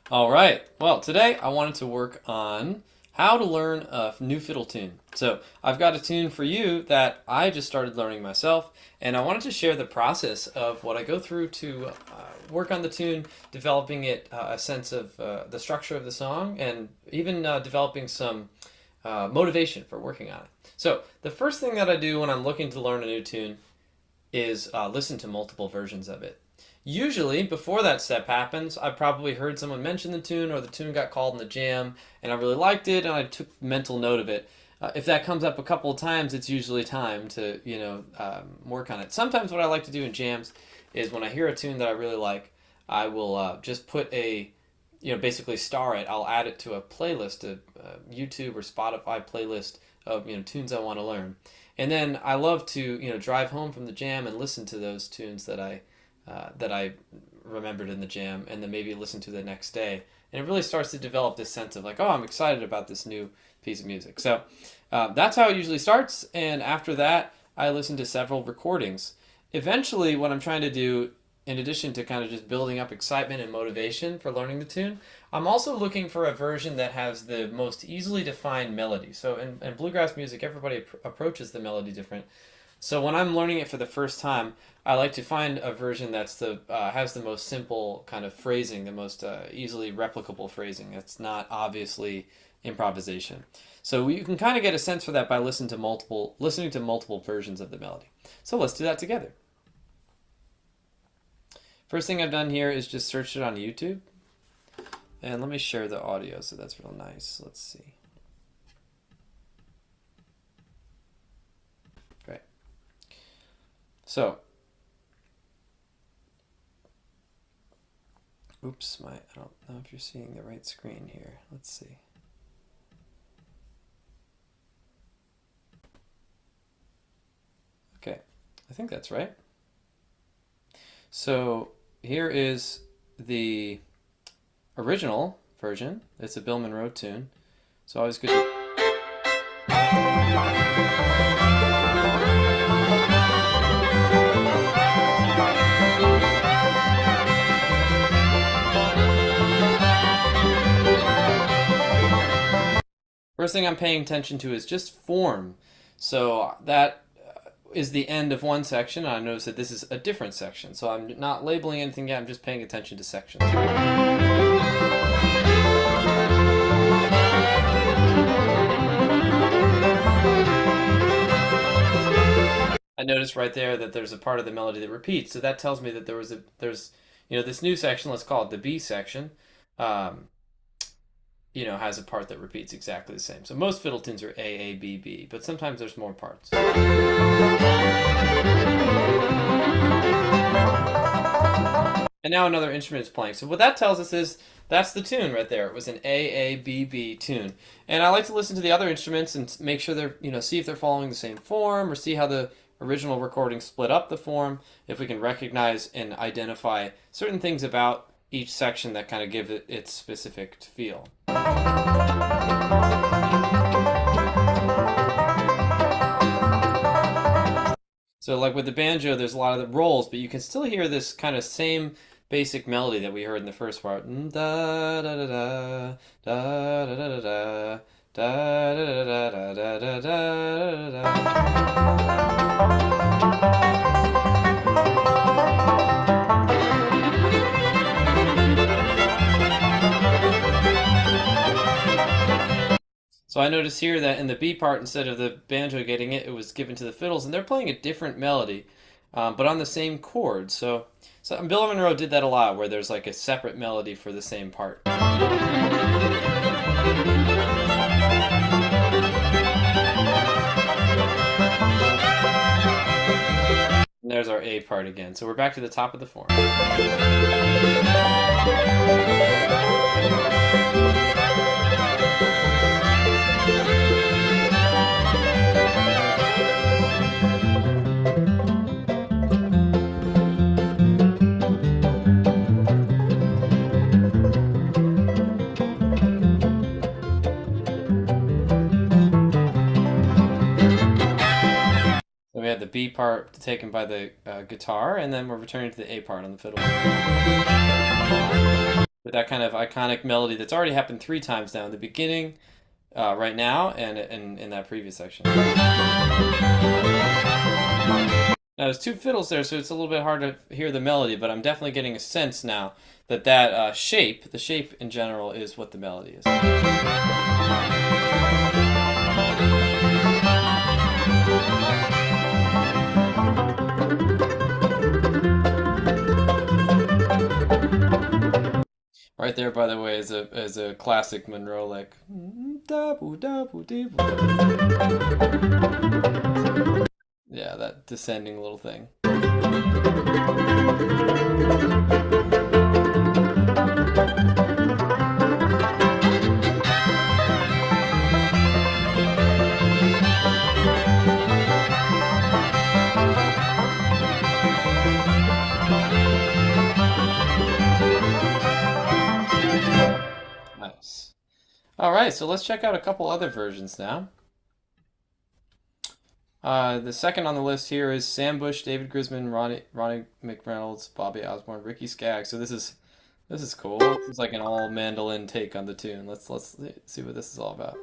All right. Well, today I wanted to work on how to learn a new fiddle tune. So I've got a tune for you that I just started learning myself, and I wanted to share the process of what I go through to work on the tune, developing it a sense of the structure of the song, and even developing some motivation for working on it. So the first thing that I do when I'm looking to learn a new tune is listen to multiple versions of it. Usually, before that step happens, I probably heard someone mention the tune or the tune got called in the jam and I really liked it and I took mental note of it. If that comes up a couple of times, it's usually time to, work on it. Sometimes what I like to do in jams is when I hear a tune that I really like, I will just put basically star it. I'll add it to a playlist, a YouTube or Spotify playlist of, tunes I want to learn. And then I love to, drive home from the jam and listen to those tunes that I remembered in the jam, and then maybe listen to the next day. And it really starts to develop this sense of like, oh, I'm excited about this new piece of music. So that's how it usually starts. And after that, I listen to several recordings. Eventually, what I'm trying to do, in addition to kind of just building up excitement and motivation for learning the tune, I'm also looking for a version that has the most easily defined melody. So in bluegrass music, everybody approaches the melody different. So when I'm learning it for the first time, I like to find a version that's the has the most simple kind of phrasing, the most easily replicable phrasing. It's not obviously improvisation. So you can kind of get a sense for that by listening to multiple versions of the melody. So let's do that together. First thing I've done here is just search it on YouTube. And let me share the audio, so that's real nice. Let's see. Great. So, oops, I don't know if you're seeing the right screen here. Let's see. Okay, I think that's right. So here is the original version. It's a Bill Monroe tune. So always good to... First thing I'm paying attention to is just form. So that is the end of one section. I notice that this is a different section. So I'm not labeling anything yet. I'm just paying attention to sections. I noticed right there that there's a part of the melody that repeats. So that tells me that there's this new section. Let's call it the B section. Um, has a part that repeats exactly the same. So most fiddle tunes are A, A, B, B, but sometimes there's more parts. And now another instrument is playing. So what that tells us is that's the tune right there. It was an A, A, B, B tune. And I like to listen to the other instruments and make sure they're, see if they're following the same form or see how the original recording split up the form, if we can recognize and identify certain things about each section that kind of give it its specific feel. So like with the banjo, there's a lot of the rolls, but you can still hear this kind of same basic melody that we heard in the first part. Da da da da da da da da da da da da da da da. So I noticed here that in the B part, instead of the banjo getting it, it was given to the fiddles, and they're playing a different melody, but on the same chord. So Bill Monroe did that a lot, where there's like a separate melody for the same part. And there's our A part again. So we're back to the top of the form. We had the B part taken by the guitar, and then we're returning to the A part on the fiddle. with that kind of iconic melody that's already happened 3 times now in the beginning, right now, and in that previous section. Now there's 2 fiddles there, so it's a little bit hard to hear the melody, but I'm definitely getting a sense now that shape, the shape in general, is what the melody is. Right there, by the way, is a classic Monroe like. Yeah, that descending little thing. Nice. All right, so let's check out a couple other versions now. The second on the list here is Sam Bush, David Grisman, Ronnie McReynolds, Bobby Osborne, Ricky Skaggs. So this is cool. This is like an all mandolin take on the tune. Let's see what this is all about.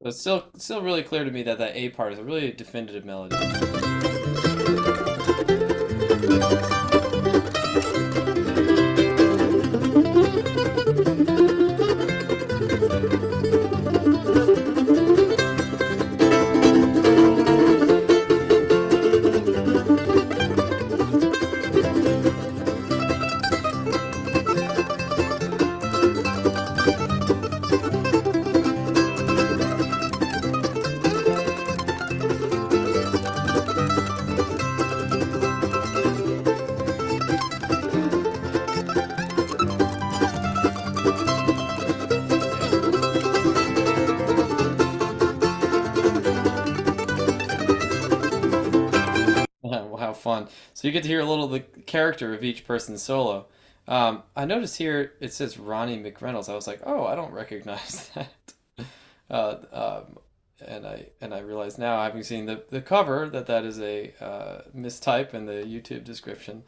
But it's still really clear to me that that A part is a really definitive melody. Well, how fun. So you get to hear a little of the character of each person's solo. I noticed here it says Ronnie McReynolds. I was like, oh, I don't recognize that. Uh, um, and I realize now, having seen the cover, that is a mistype in the YouTube description.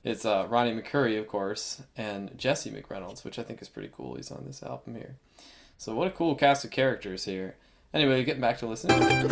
It's Ronnie McCurry, of course, and Jesse McReynolds, which I think is pretty cool. He's on this album here. So what a cool cast of characters here. Anyway, getting back to listening.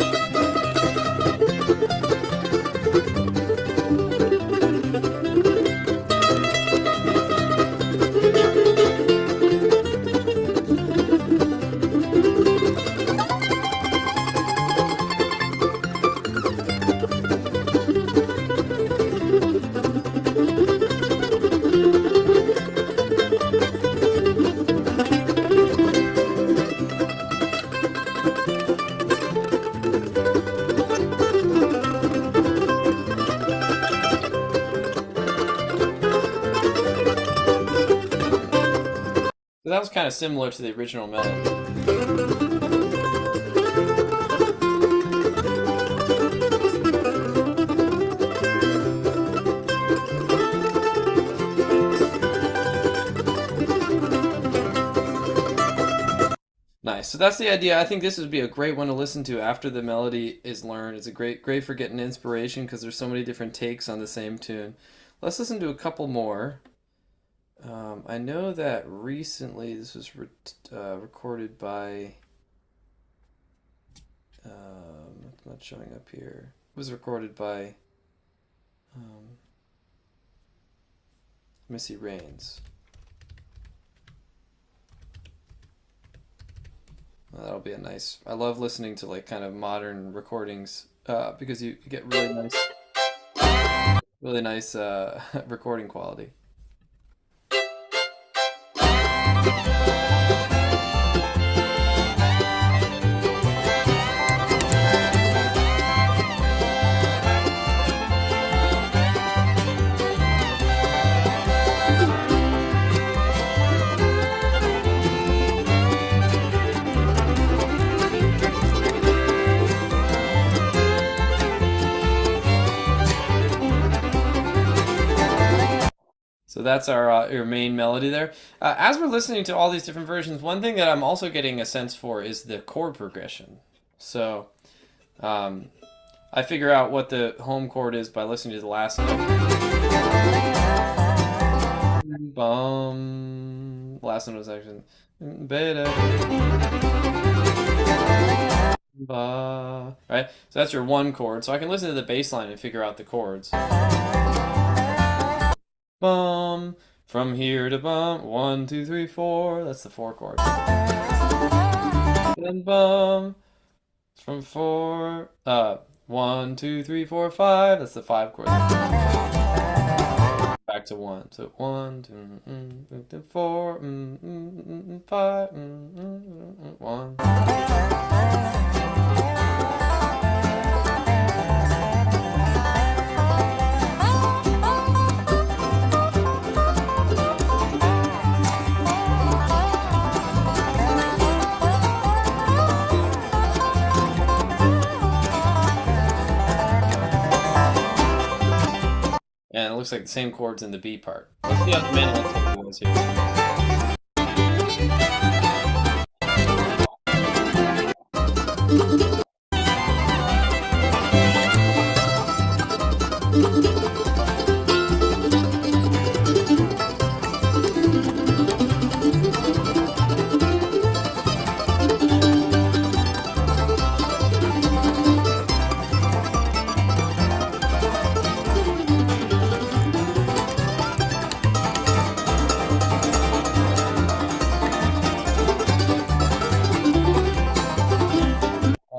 So that was kind of similar to the original melody. Nice. So that's the idea. I think this would be a great one to listen to after the melody is learned. It's a great for getting inspiration because there's so many different takes on the same tune. Let's listen to a couple more. I know that recently this was recorded by. It's not showing up here. It was recorded by Missy Raines. That'll be a nice. I love listening to like kind of modern recordings because you get really nice recording quality. So that's our your main melody there. As we're listening to all these different versions, one thing that I'm also getting a sense for is the chord progression. So I figure out what the home chord is by listening to the last note. Bum. The last note was actually beta. Ba. Right? So that's your one chord. So I can listen to the bass line and figure out the chords. Bum. From here to bum. 1, 2, 3, 4. That's the 4 chord. Then bum. From 4. 1, 2, 3, 4, 5. That's the 5 chord. Back to 1. So 1, 2, 4, 5, 1. And it looks like the same chords in the B part. Let's see how the mandolin tempo goes here.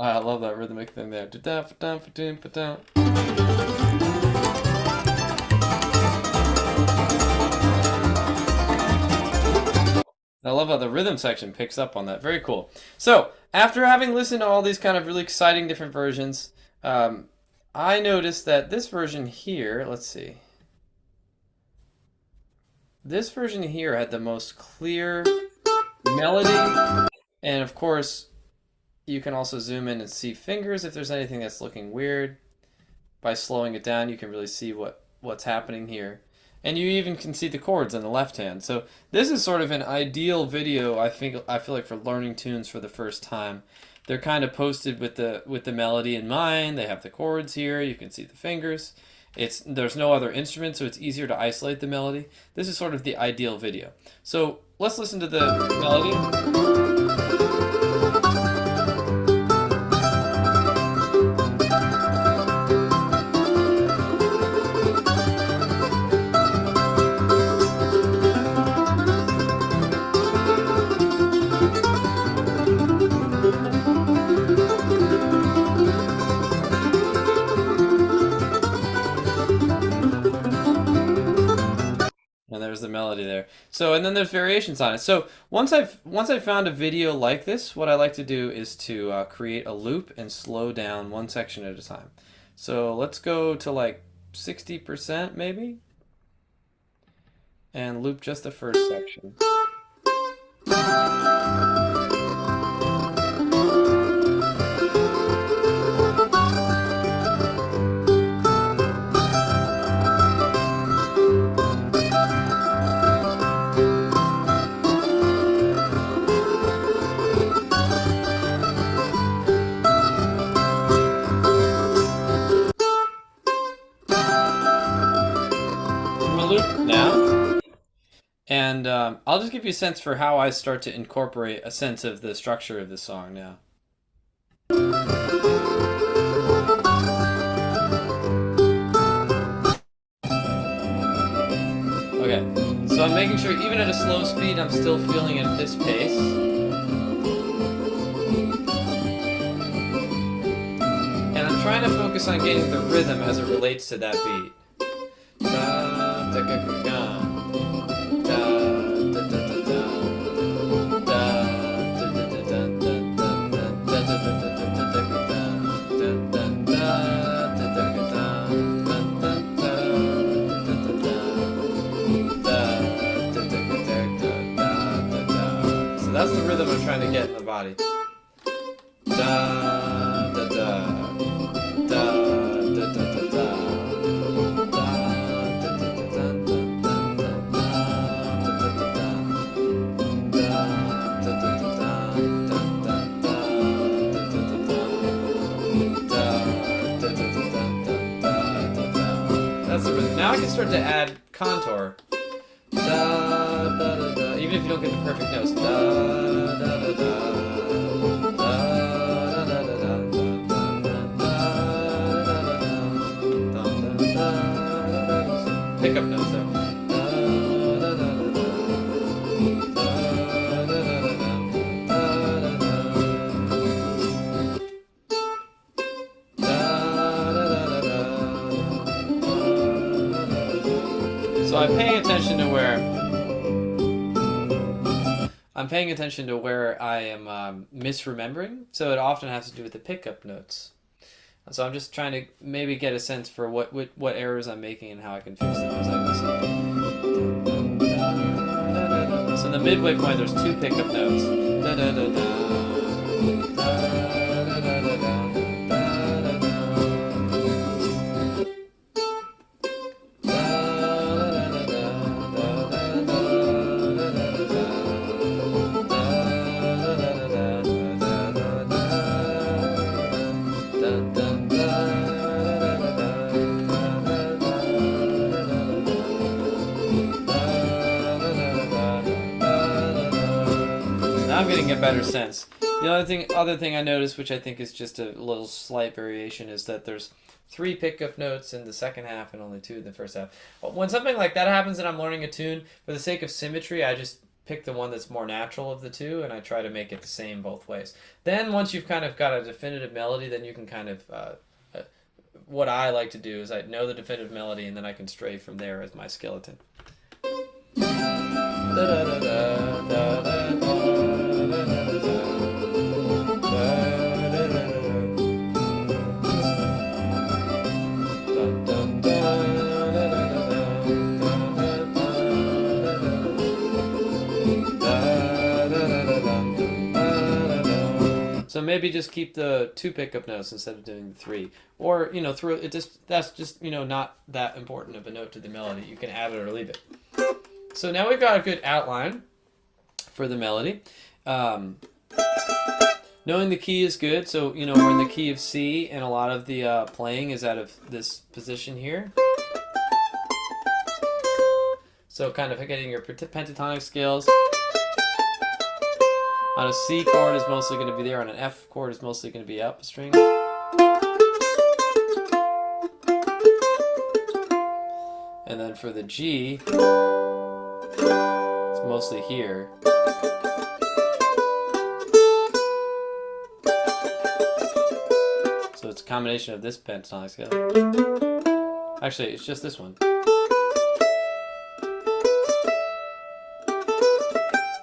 I love that rhythmic thing there. I love how the rhythm section picks up on that. Very cool. So, after having listened to all these kind of really exciting different versions, I noticed that this version here, let's see. This version here had the most clear melody, and of course, you can also zoom in and see fingers if there's anything that's looking weird. By slowing it down, you can really see what's happening here. And you even can see the chords on the left hand. So this is sort of an ideal video, I feel like, for learning tunes for the first time. They're kind of posted with the melody in mind. They have the chords here. You can see the fingers. There's no other instrument, so it's easier to isolate the melody. This is sort of the ideal video. So let's listen to the melody. And there's the melody there. So, and then there's variations on it. So once I've found a video like this, what I like to do is to create a loop and slow down one section at a time. So let's go to like 60% maybe, and loop just the first section. Now, and I'll just give you a sense for how I start to incorporate a sense of the structure of the song now. Okay, so I'm making sure even at a slow speed I'm still feeling at this pace. And I'm trying to focus on getting the rhythm as it relates to that beat. So that's the rhythm I'm trying to get in the body. Da da da da da da da. that's the rhythm. Now I can start to add contour. Da, da, da, da. Even if you don't get the perfect notes. Da, da, da, da. Pickup notes though. So I'm paying attention to where I am misremembering. So it often has to do with the pickup notes. So I'm just trying to maybe get a sense for what errors I'm making and how I can fix them as I listen. So in the midway point, there's two pickup notes. Da, da, da, da. I'm getting a better sense. The other thing I noticed, which I think is just a little slight variation, is that there's 3 pickup notes in the second half and only 2 in the first half. When something like that happens and I'm learning a tune, for the sake of symmetry, I just pick the one that's more natural of the two and I try to make it the same both ways. Then once you've kind of got a definitive melody, then you can kind of, what I like to do is I know the definitive melody and then I can stray from there as my skeleton. Da, da, da, da, da, da, da. So maybe just keep the 2 pickup notes instead of doing the 3, or through it. That's just not that important of a note to the melody. You can add it or leave it. So now we've got a good outline for the melody. Knowing the key is good. So we're in the key of C, and a lot of the playing is out of this position here. So kind of getting your pentatonic scales. On a C chord is mostly going to be there. On an F chord is mostly going to be up a string. And then for the G, it's mostly here. So it's a combination of this pentatonic scale. Actually, it's just this one.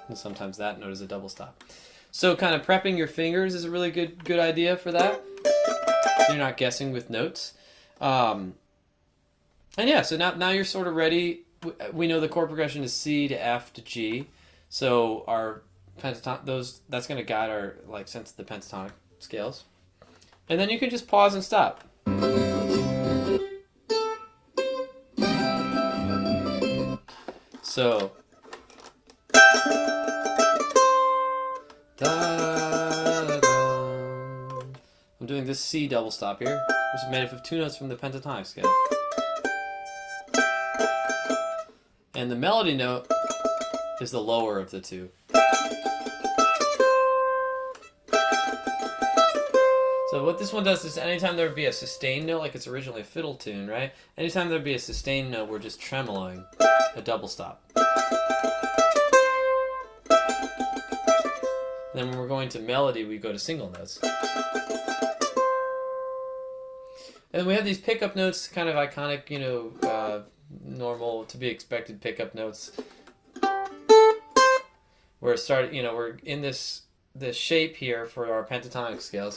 And sometimes that note is a double stop. So kind of prepping your fingers is a really good idea for that. So you're not guessing with notes. And yeah, so now you're sort of ready. We know the chord progression is C to F to G. So our pentatonic, that's going to guide our sense of the pentatonic scales. And then you can just pause and stop. So I'm doing this C double stop here, which is made up of 2 notes from the pentatonic scale. And the melody note is the lower of the 2. So what this one does is anytime there would be a sustained note, like it's originally a fiddle tune, right? Anytime there would be a sustained note, we're just tremoloing a double stop. Then when we're going to melody, we go to single notes. And we have these pickup notes, kind of iconic, normal to be expected pickup notes. We're in this shape here for our pentatonic scales.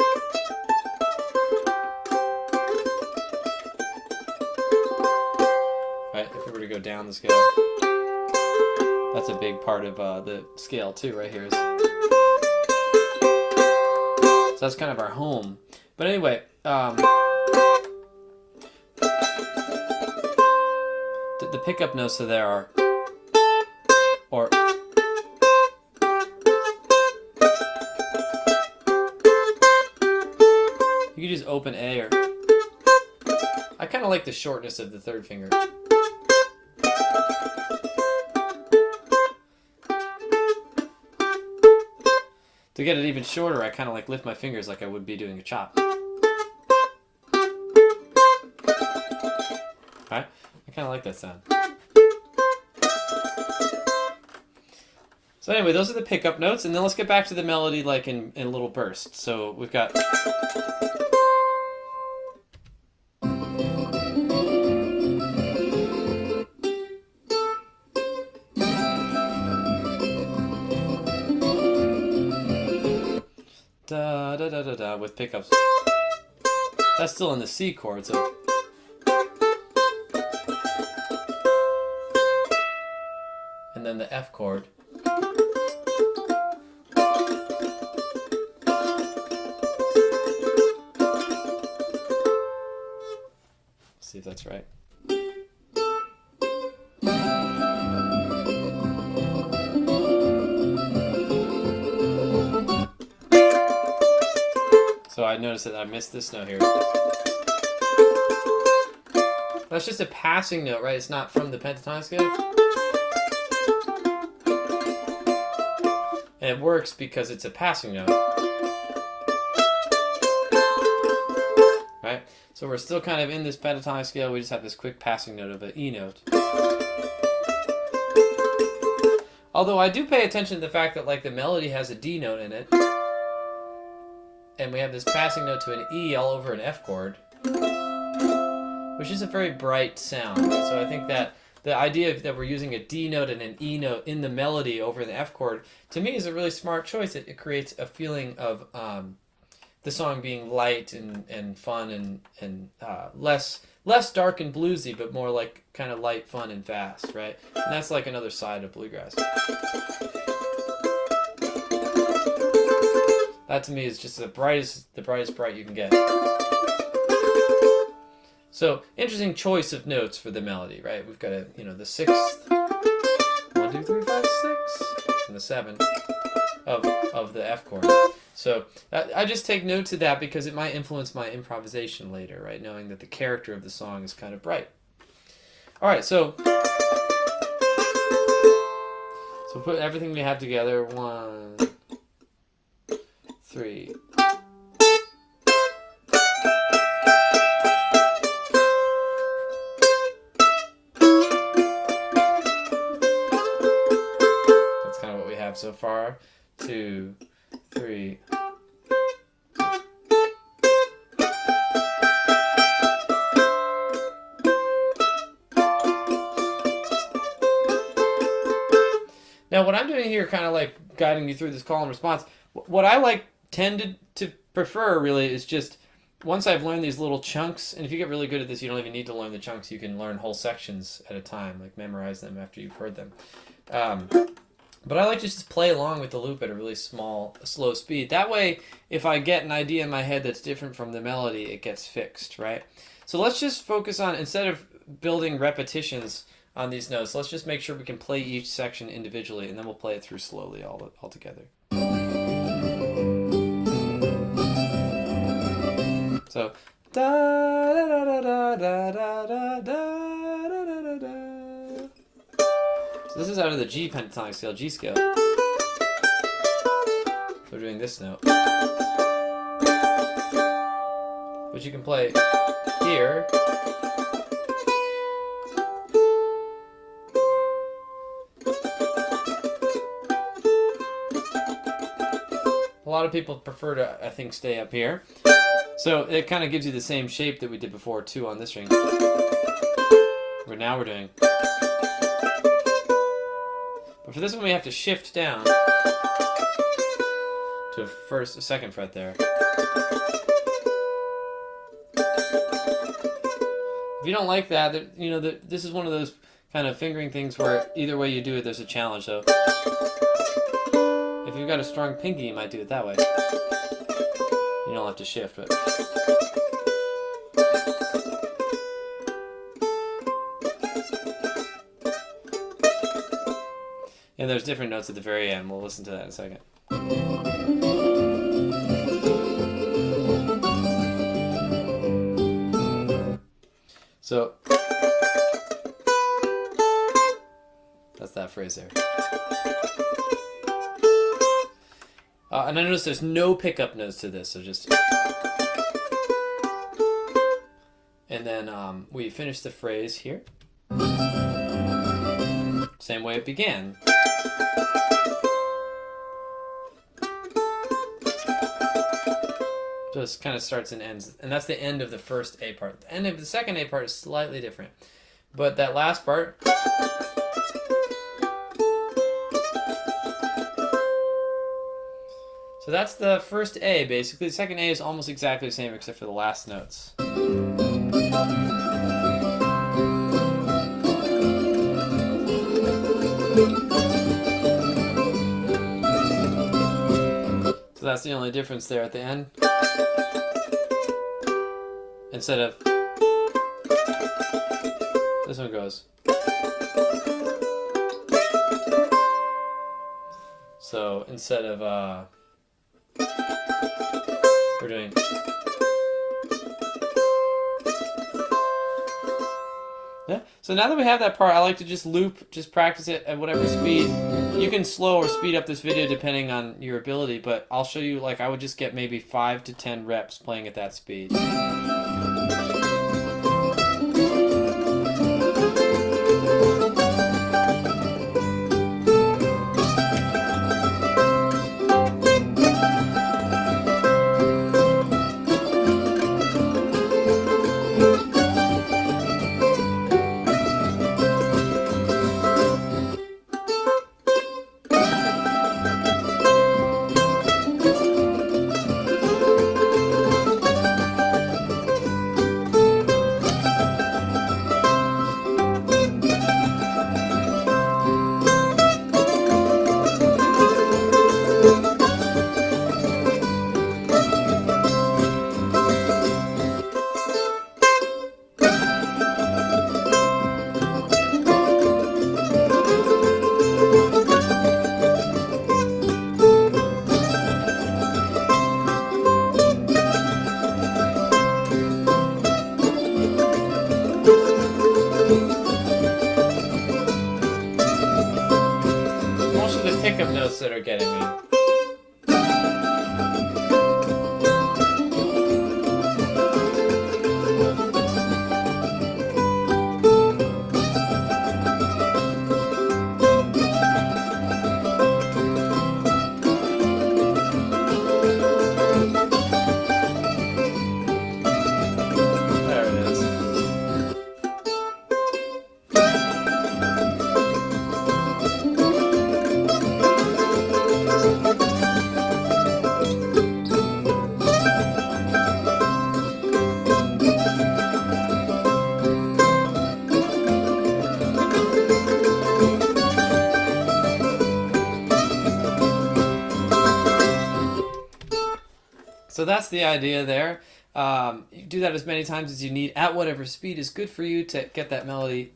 Right, if we were to go down the scale, that's a big part of the scale too, right here. So that's kind of our home. But anyway, the pickup notes so there are, or you could just open A, or I kind kind of like the shortness of the third finger. To get it even shorter, I kind of like lift my fingers like I would be doing a chop. Right? I kind of like that sound. So anyway, those are the pickup notes, and then let's get back to the melody like in little bursts. So we've got... da da da da da with pickups. That's still in the C chord, so... And then the F chord. See if that's right. So I noticed that I missed this note here. That's just a passing note, right? It's not from the pentatonic scale. And it works because it's a passing note. Right? So we're still kind of in this pentatonic scale. We just have this quick passing note of an E note. Although I do pay attention to the fact that like the melody has a D note in it. And we have this passing note to an E all over an F chord. Which is a very bright sound. So I think that the idea that we're using a D note and an E note in the melody over the F chord, to me is a really smart choice. It creates a feeling of the song being light and fun and less dark and bluesy, but more like kind of light, fun, and fast, right? And that's like another side of bluegrass. That to me is just the brightest bright you can get. So, interesting choice of notes for the melody, right? We've got the sixth, 1, 2, 3, 5, 6, and the 7 of the F chord. So, I just take notes of that because it might influence my improvisation later, right? Knowing that the character of the song is kind of bright. All right, so put everything we have together. 1, 3. So far. 2, 3. Now what I'm doing here, kind of like guiding you through this call and response, what I tended to prefer really is just once I've learned these little chunks, and if you get really good at this, you don't even need to learn the chunks. You can learn whole sections at a time, like memorize them after you've heard them. But I like to just play along with the loop at a really slow speed. That way, if I get an idea in my head that's different from the melody, it gets fixed, right? So let's just focus on, instead of building repetitions on these notes, let's just make sure we can play each section individually, and then we'll play it through slowly all together. So, da da da da da da da da. So this is out of the G pentatonic scale, G scale. So we're doing this note. But you can play here. A lot of people prefer to, I think, stay up here. So it kind of gives you the same shape that we did before, too, on this string. But now we're doing... But for this one, we have to shift down to a second fret there. If you don't like that, this is one of those kind of fingering things where either way you do it, there's a challenge. So if you've got a strong pinky, you might do it that way. You don't have to shift, but... And there's different notes at the very end. We'll listen to that in a second. So that's that phrase there. And I notice there's no pickup notes to this, so just... And then we finish the phrase here. Same way it began. So it kind of starts and ends. And that's the end of the first A part. The end of the second A part is slightly different. But that last part... So that's the first A, basically. The second A is almost exactly the same except for the last notes. So that's the only difference there at the end. Instead of... This one goes... So instead of... we're doing... Yeah. So now that we have that part, I like to just loop, just practice it at whatever speed. You can slow or speed up this video depending on your ability, but I'll show you, like, I would just get maybe 5 to 10 reps playing at that speed. Pickup notes that are getting me. There it is. So that's the idea there. You do that as many times as you need at whatever speed is good for you to get that melody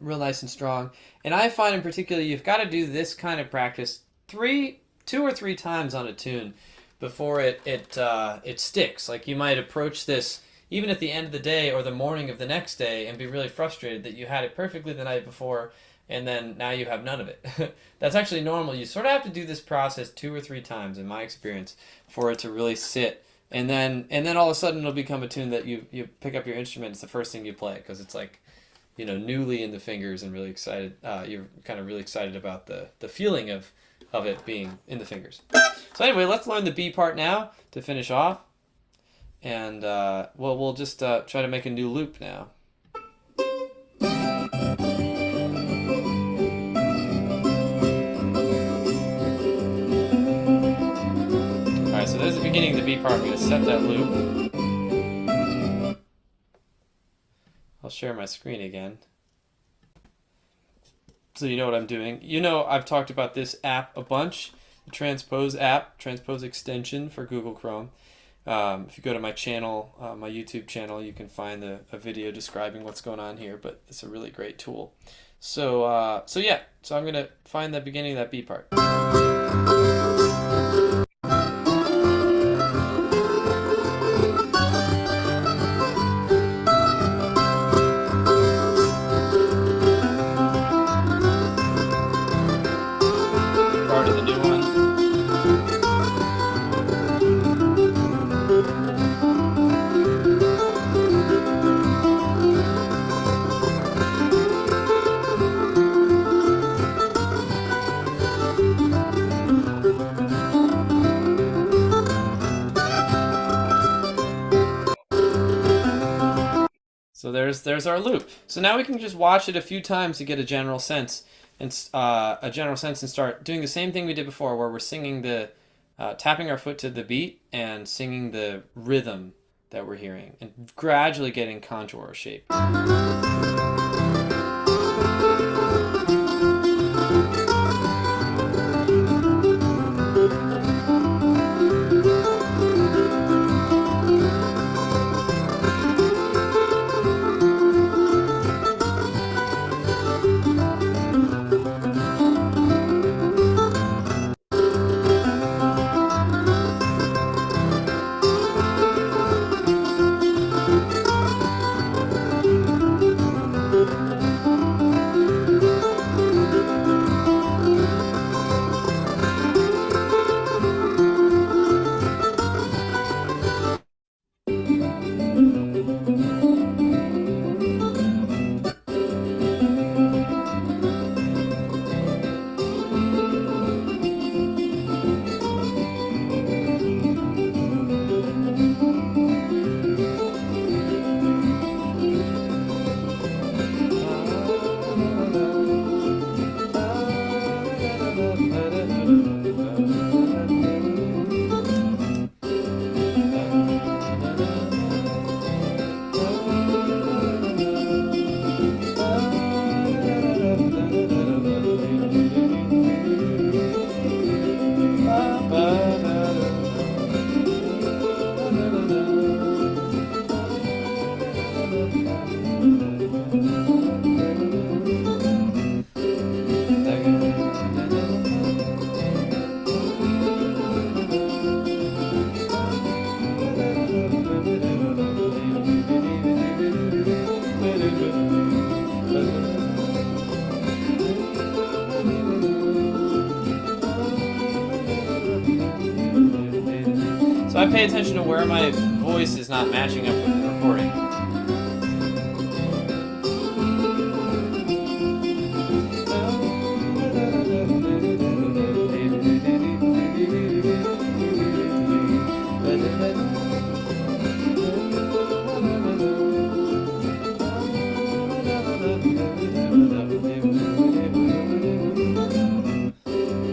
real nice and strong. And I find in particular you've got to do this kind of practice 2 or 3 times on a tune before it sticks. Like you might approach this even at the end of the day or the morning of the next day and be really frustrated that you had it perfectly the night before and then now you have none of it. That's actually normal. You sort of have to do this process 2 or 3 times, in my experience, for it to really sit. And then all of a sudden it'll become a tune that you pick up your instrument. It's the first thing you play because it's like, you know, newly in the fingers and really excited. You're kind of really excited about the feeling of it being in the fingers. So anyway, let's learn the B part now to finish off. And we'll just try to make a new loop now. So there's the beginning of the B part. I'm going to set that loop. I'll share my screen again, so you know what I'm doing. You know I've talked about this app a bunch, the Transpose app, Transpose extension for Google Chrome. If you go to my channel, my YouTube channel, you can find a video describing what's going on here, but it's a really great tool. So I'm going to find the beginning of that B part. there's our loop. So now we can just watch it a few times to get a general sense and start doing the same thing we did before, where we're singing the tapping our foot to the beat and singing the rhythm that we're hearing, and gradually getting contour or shape. So I pay attention to where my voice is not matching up with the recording.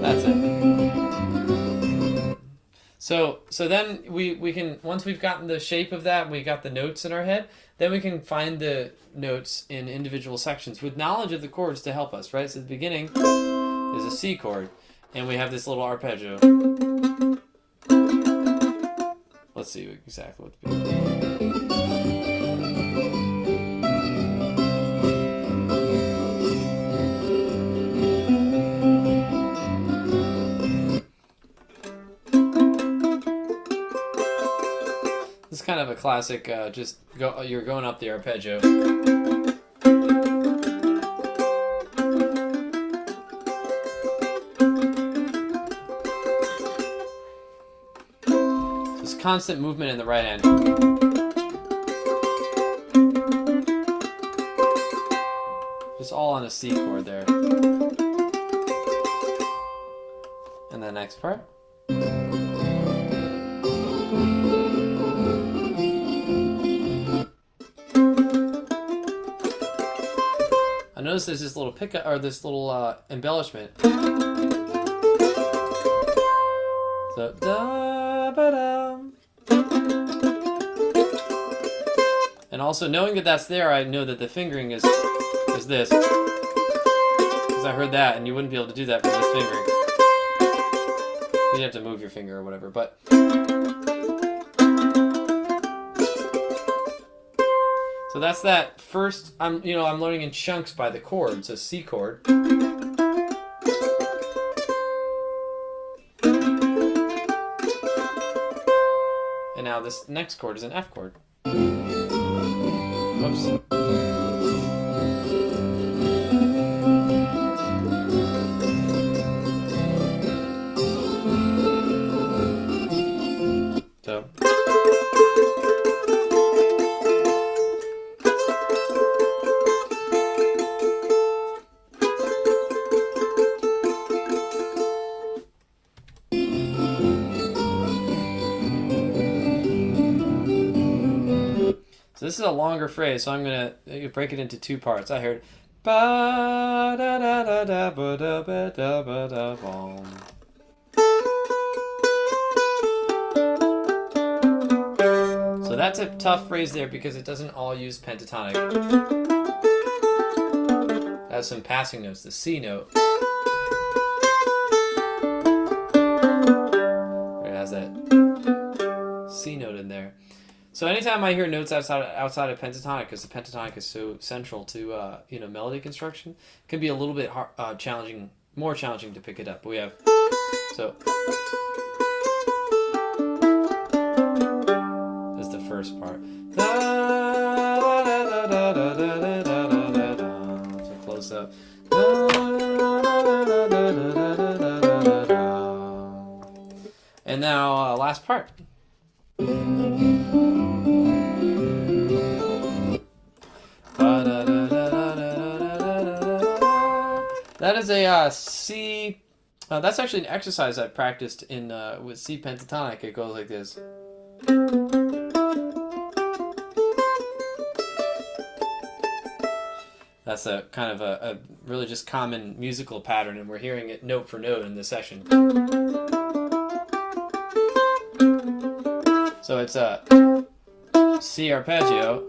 That's it. So then we can, once we've gotten the shape of that, we got the notes in our head, then we can find the notes in individual sections with knowledge of the chords to help us, right? So the beginning is a C chord, and we have this little arpeggio. Let's see exactly what the beginning is. This is kind of a classic, you're going up the arpeggio. Just constant movement in the right hand. Just all on a C chord there. And the next part. Notice there's this little pickup, or this little embellishment. So da ba dum. And also knowing that that's there, I know that the fingering is this, because I heard that, and you wouldn't be able to do that from this fingering. You have to move your finger or whatever, but. So that's that first. I'm learning in chunks by the chord. So C chord. And now this next chord is an F chord. Whoops. So. So this is a longer phrase, so I'm gonna break it into two parts. I heard ba da da da da ba da ba da ba da bom. So that's a tough phrase there because it doesn't all use pentatonic. It has some passing notes. The C note. It has that C note in there. So anytime I hear notes outside of pentatonic, because the pentatonic is so central to melody construction, it can be a little bit challenging, more challenging to pick it up. But we have so this is the first part. So close up. And now last part. That is a C. That's actually an exercise I practiced in with C pentatonic. It goes like this. That's a kind of a really just common musical pattern, and we're hearing it note for note in this session. So it's a C arpeggio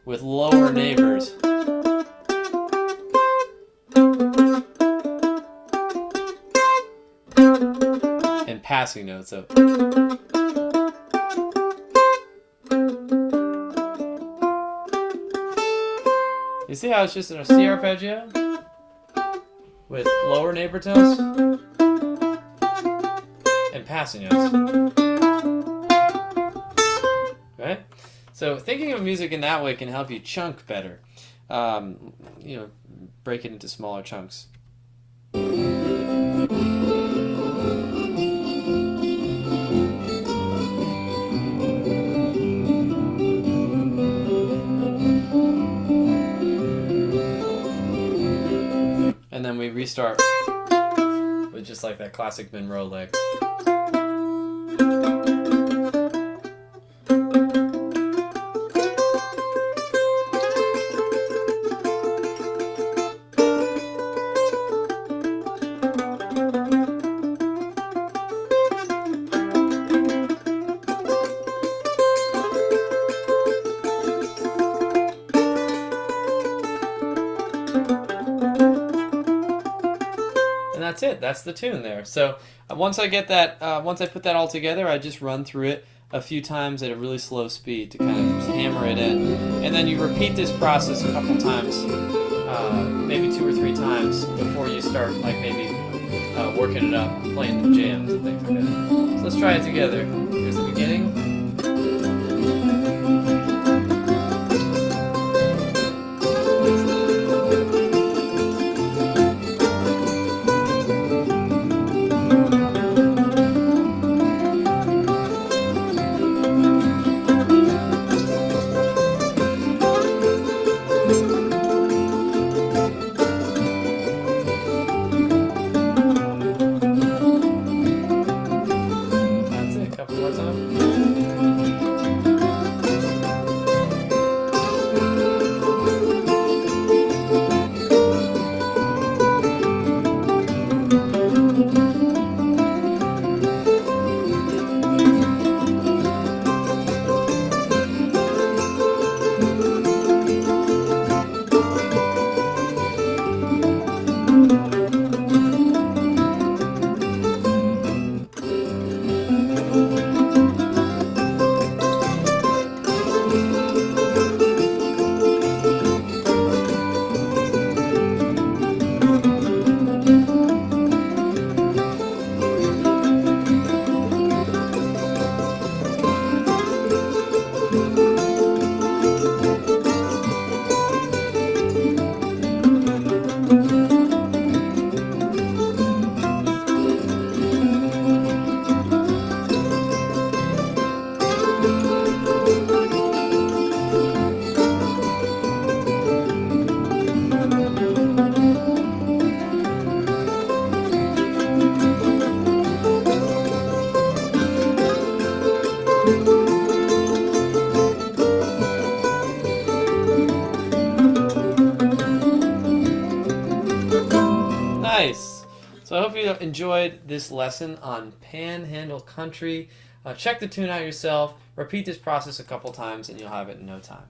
with lower neighbors. And passing notes. So you see how it's just in a C arpeggio with lower neighbor tones and passing notes. Right? So thinking of music in that way can help you chunk better. Break it into smaller chunks. And then we restart with just like that classic Monroe lick. And that's it. That's the tune there. So once I get that, once I put that all together, I just run through it a few times at a really slow speed to kind of hammer it in. And then you repeat this process a couple times, maybe 2 or 3 times before you start, like maybe working it up, playing the jams and things like that. So let's try it together. Here's the beginning. Couple more times. Nice. So I hope you enjoyed this lesson on Panhandle Country. Check the tune out yourself. Repeat this process a couple times and you'll have it in no time.